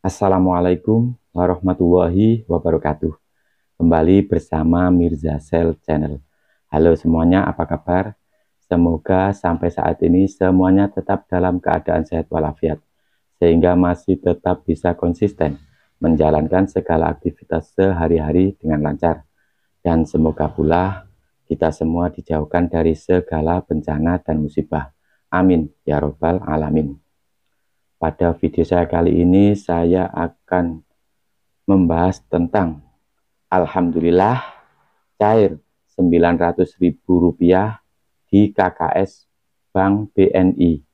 Assalamualaikum warahmatullahi wabarakatuh. Kembali bersama Mirza Sel Channel. Halo semuanya, apa kabar? Semoga sampai saat ini semuanya tetap dalam keadaan sehat walafiat, sehingga masih tetap bisa konsisten menjalankan segala aktivitas sehari-hari dengan lancar. Dan semoga pula kita semua dijauhkan dari segala bencana dan musibah. Amin ya robbal alamin. Pada video saya kali ini saya akan membahas tentang alhamdulillah cair Rp900.000 di KKS Bank BNI.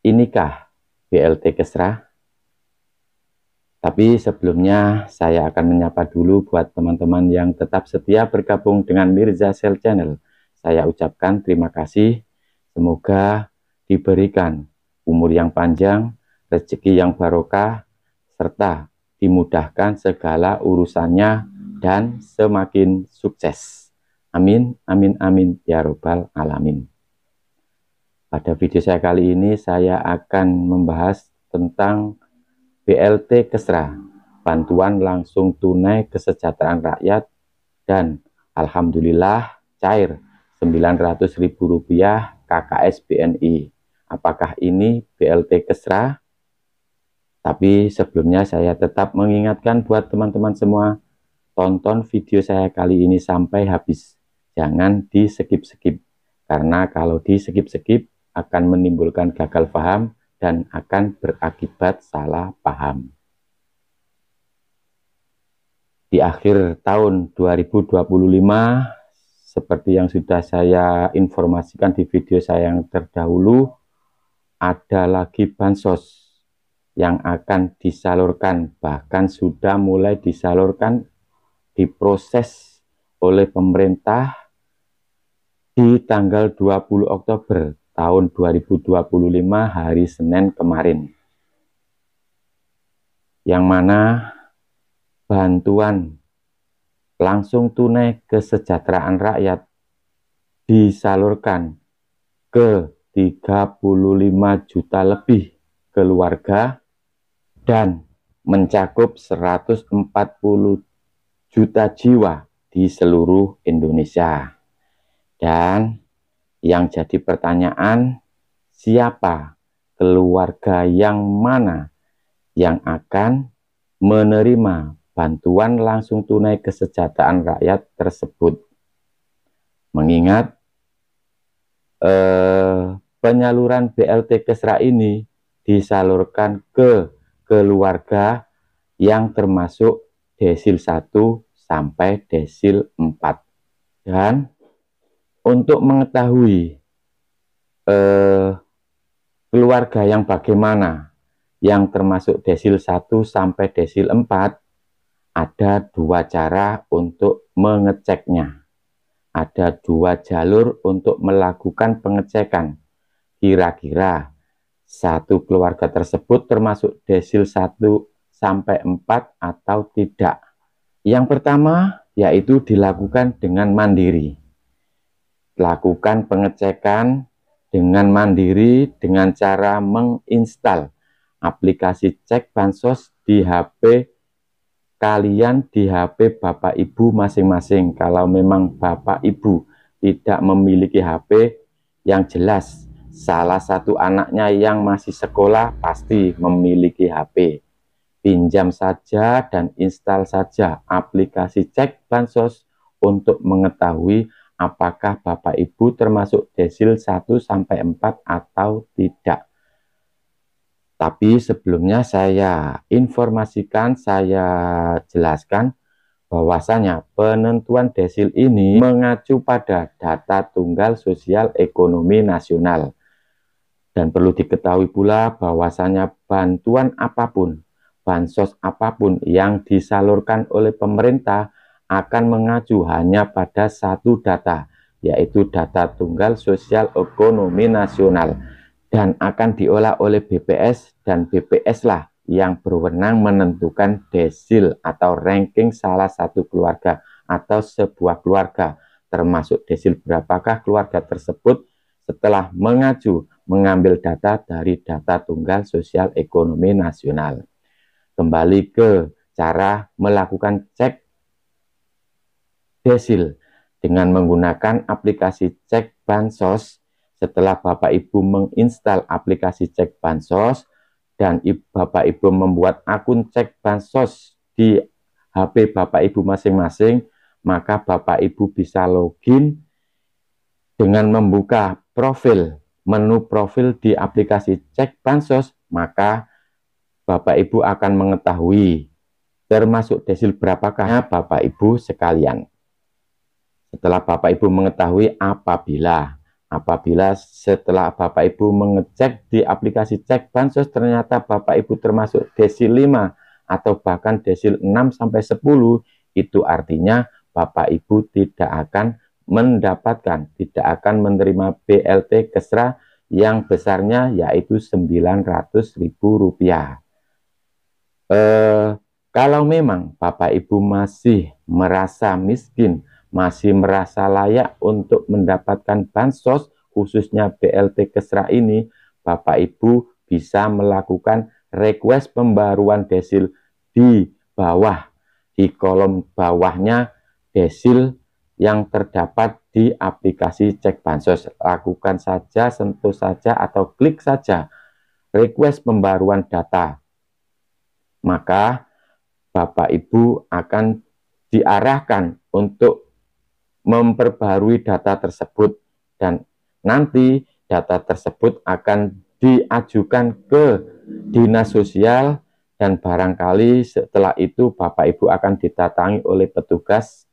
Inikah BLT Kesra? Tapi sebelumnya saya akan menyapa dulu buat teman-teman yang tetap setia bergabung dengan Mirza Sel Channel. Saya ucapkan terima kasih. Semoga diberikan umur yang panjang, rezeki yang barokah, serta dimudahkan segala urusannya dan semakin sukses. Amin, amin, amin, ya robbal alamin. Pada video saya kali ini saya akan membahas tentang BLT Kesra, bantuan langsung tunai kesejahteraan rakyat, dan alhamdulillah cair Rp900.000 KKS BNI. Apakah ini BLT Kesra? Tapi sebelumnya saya tetap mengingatkan buat teman-teman semua, tonton video saya kali ini sampai habis. Jangan di skip-skip, karena kalau di skip-skip akan menimbulkan gagal paham dan akan berakibat salah paham. Di akhir tahun 2025, seperti yang sudah saya informasikan di video saya yang terdahulu, ada lagi bansos yang akan disalurkan, bahkan sudah mulai disalurkan, diproses oleh pemerintah di tanggal 20 Oktober tahun 2025 hari Senin kemarin. Yang mana bantuan langsung tunai kesejahteraan rakyat disalurkan ke 35 juta lebih keluarga dan mencakup 140 juta jiwa di seluruh Indonesia. Dan yang jadi pertanyaan, siapa keluarga yang mana yang akan menerima bantuan langsung tunai kesejahteraan rakyat tersebut? Mengingat penyaluran BLT Kesra ini disalurkan ke keluarga yang termasuk desil 1 sampai desil 4. Dan untuk mengetahui keluarga yang bagaimana yang termasuk desil 1 sampai desil 4, ada dua cara untuk mengeceknya. Ada dua jalur untuk melakukan pengecekan. Kira-kira satu keluarga tersebut termasuk desil 1 sampai 4 atau tidak. Yang pertama yaitu dilakukan dengan mandiri. Lakukan pengecekan dengan mandiri dengan cara menginstal aplikasi cek bansos di HP kalian, di HP Bapak Ibu masing-masing. Kalau memang Bapak Ibu tidak memiliki HP, yang jelas salah satu anaknya yang masih sekolah pasti memiliki HP. Pinjam saja dan install saja aplikasi cek bansos untuk mengetahui apakah Bapak Ibu termasuk desil 1 sampai 4 atau tidak. Tapi sebelumnya saya informasikan, saya jelaskan bahwasanya penentuan desil ini mengacu pada data tunggal sosial ekonomi nasional. Dan perlu diketahui pula bahwasanya bantuan apapun, bansos apapun yang disalurkan oleh pemerintah akan mengacu hanya pada satu data, yaitu data tunggal sosial ekonomi nasional. Dan akan diolah oleh BPS, dan BPS lah yang berwenang menentukan desil atau ranking salah satu keluarga atau sebuah keluarga, termasuk desil berapakah keluarga tersebut setelah mengambil data dari data tunggal sosial ekonomi nasional. kembali ke cara melakukan cek desil dengan menggunakan aplikasi cek bansos. Setelah Bapak Ibu menginstal aplikasi cek bansos dan Bapak Ibu membuat akun cek bansos di HP Bapak Ibu masing-masing, maka Bapak Ibu bisa login dengan membuka menu profil di aplikasi cek bansos. Maka Bapak Ibu akan mengetahui termasuk desil berapakah Bapak Ibu sekalian. Setelah Bapak Ibu mengetahui, apabila setelah Bapak Ibu mengecek di aplikasi cek bansos ternyata Bapak Ibu termasuk desil 5 atau bahkan desil 6 sampai 10, itu artinya Bapak Ibu tidak akan menerima BLT Kesra yang besarnya yaitu Rp900.000. Kalau memang Bapak Ibu masih merasa miskin, masih merasa layak untuk mendapatkan bansos, khususnya BLT Kesra ini, Bapak Ibu bisa melakukan request pembaruan desil di bawah, di kolom bawahnya desil yang terdapat di aplikasi cek bansos. Lakukan saja, sentuh saja, atau klik saja request pembaruan data. Maka Bapak Ibu akan diarahkan untuk memperbarui data tersebut, dan nanti data tersebut akan diajukan ke dinas sosial, dan barangkali setelah itu Bapak Ibu akan didatangi oleh petugas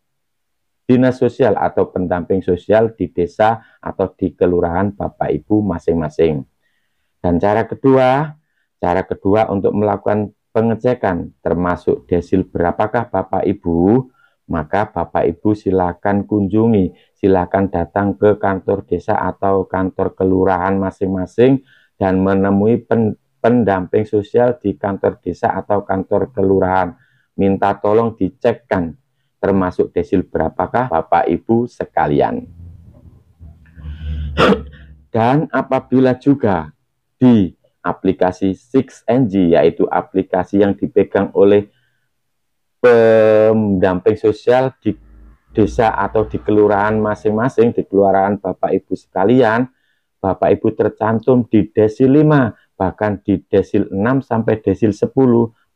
dinas sosial atau pendamping sosial di desa atau di kelurahan Bapak Ibu masing-masing. Dan cara kedua untuk melakukan pengecekan termasuk desil berapakah Bapak Ibu, maka Bapak Ibu silakan silakan datang ke kantor desa atau kantor kelurahan masing-masing dan menemui pendamping sosial di kantor desa atau kantor kelurahan. Minta tolong dicekkan termasuk desil berapakah Bapak Ibu sekalian. Dan apabila juga di aplikasi 6NG, yaitu aplikasi yang dipegang oleh pendamping sosial di desa atau di kelurahan masing-masing, di kelurahan Bapak Ibu sekalian, Bapak Ibu tercantum di desil 5, bahkan di desil 6 sampai desil 10,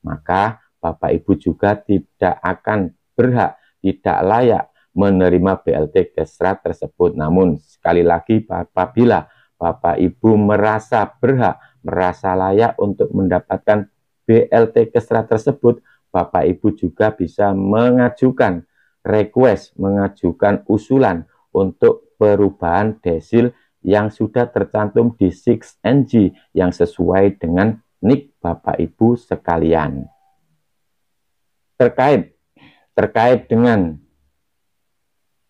maka Bapak Ibu juga tidak akan berhak, tidak layak menerima BLT Kesra tersebut. Namun sekali lagi, apabila Bapak Ibu merasa berhak, merasa layak untuk mendapatkan BLT Kesra tersebut, Bapak Ibu juga bisa mengajukan request, mengajukan usulan untuk perubahan desil yang sudah tercantum di 6NG yang sesuai dengan NIK Bapak Ibu sekalian. Terkait dengan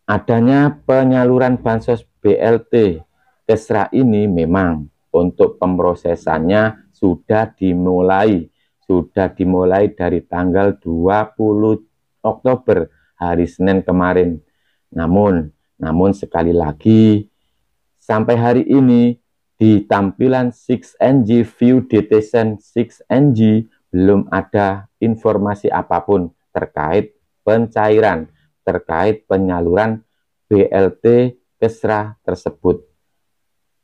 adanya penyaluran bansos BLT Kesra ini, memang untuk pemrosesannya sudah dimulai dari tanggal 20 Oktober, hari Senin kemarin. Namun sekali lagi, sampai hari ini di tampilan 6NG View Detailed 6NG belum ada informasi apapun terkait pencairan, terkait penyaluran BLT Kesra tersebut.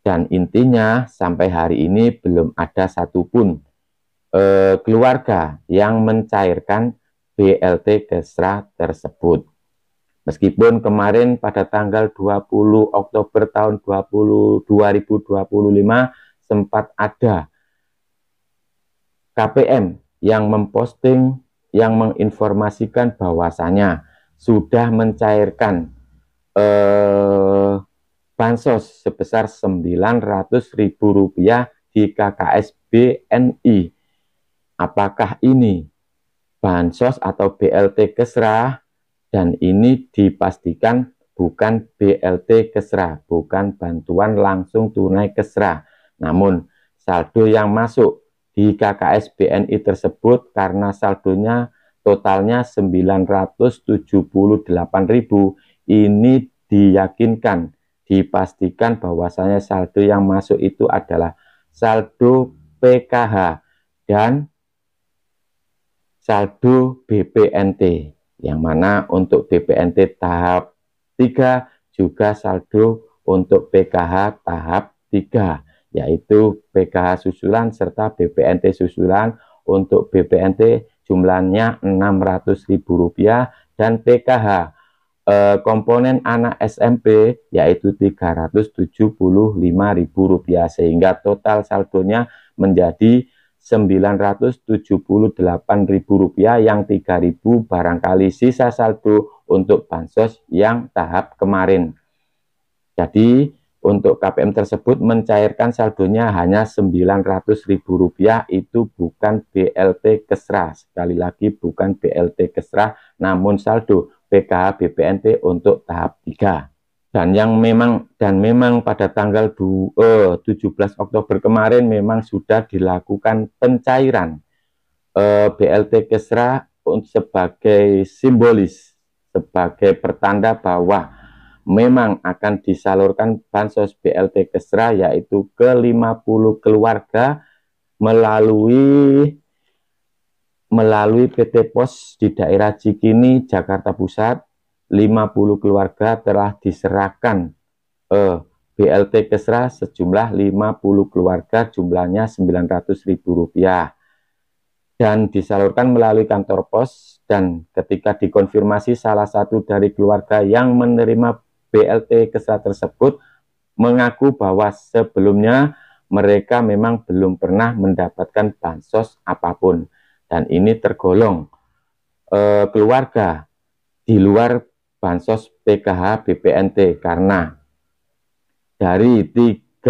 Dan intinya sampai hari ini belum ada satupun keluarga yang mencairkan BLT Kesra tersebut. Meskipun kemarin pada tanggal 20 Oktober tahun 2025 sempat ada KPM yang memposting, yang menginformasikan bahwasanya sudah mencairkan bansos sebesar Rp900.000 di KKS BNI. Apakah ini bansos atau BLT Kesra? Dan ini dipastikan bukan BLT Kesra, bukan bantuan langsung tunai Kesra. Namun saldo yang masuk di KKS BNI tersebut, karena saldonya totalnya Rp978.000, ini diyakinkan, dipastikan bahwasanya saldo yang masuk itu adalah saldo PKH dan saldo BPNT, yang mana untuk BPNT tahap 3 juga saldo untuk PKH tahap 3, yaitu PKH susulan serta BPNT susulan. Untuk BPNT jumlahnya Rp600.000 dan PKH komponen anak SMP yaitu Rp375.000, sehingga total saldonya menjadi Rp978.000 yang Rp3.000 barangkali sisa saldo untuk bansos yang tahap kemarin. Jadi untuk KPM tersebut mencairkan saldonya hanya Rp900.000, itu bukan BLT Kesra. Sekali lagi bukan BLT Kesra, namun saldo PKH BPNT untuk tahap 3. Dan memang pada tanggal 17 Oktober kemarin memang sudah dilakukan pencairan BLT Kesra sebagai simbolis, sebagai pertanda bahwa memang akan disalurkan bansos BLT Kesra, yaitu ke 50 keluarga melalui PT Pos di daerah Cikini, Jakarta Pusat. 50 keluarga telah diserahkan BLT Kesra sejumlah 50 keluarga, jumlahnya Rp900.000, dan disalurkan melalui kantor pos. Dan ketika dikonfirmasi, salah satu dari keluarga yang menerima BLT Kesra tersebut mengaku bahwa sebelumnya mereka memang belum pernah mendapatkan bansos apapun, dan ini tergolong keluarga di luar bansos PKH BPNT, karena dari 35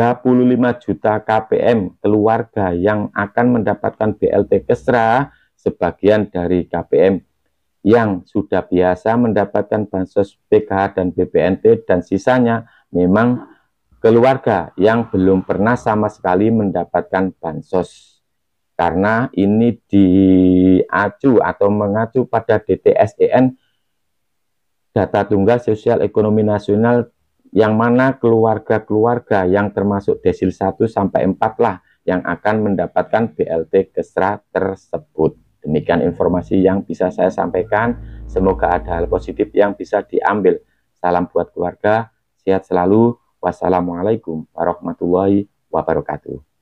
juta KPM keluarga yang akan mendapatkan BLT Kesra, sebagian dari KPM yang sudah biasa mendapatkan bansos PKH dan BPNT, dan sisanya memang keluarga yang belum pernah sama sekali mendapatkan bansos. Karena ini diacu atau mengacu pada DTSEN, data tunggal sosial ekonomi nasional, yang mana keluarga-keluarga yang termasuk desil 1 sampai 4 lah yang akan mendapatkan BLT Kesra tersebut. Demikian informasi yang bisa saya sampaikan. Semoga ada hal positif yang bisa diambil. Salam buat keluarga, sehat selalu. Wassalamualaikum warahmatullahi wabarakatuh.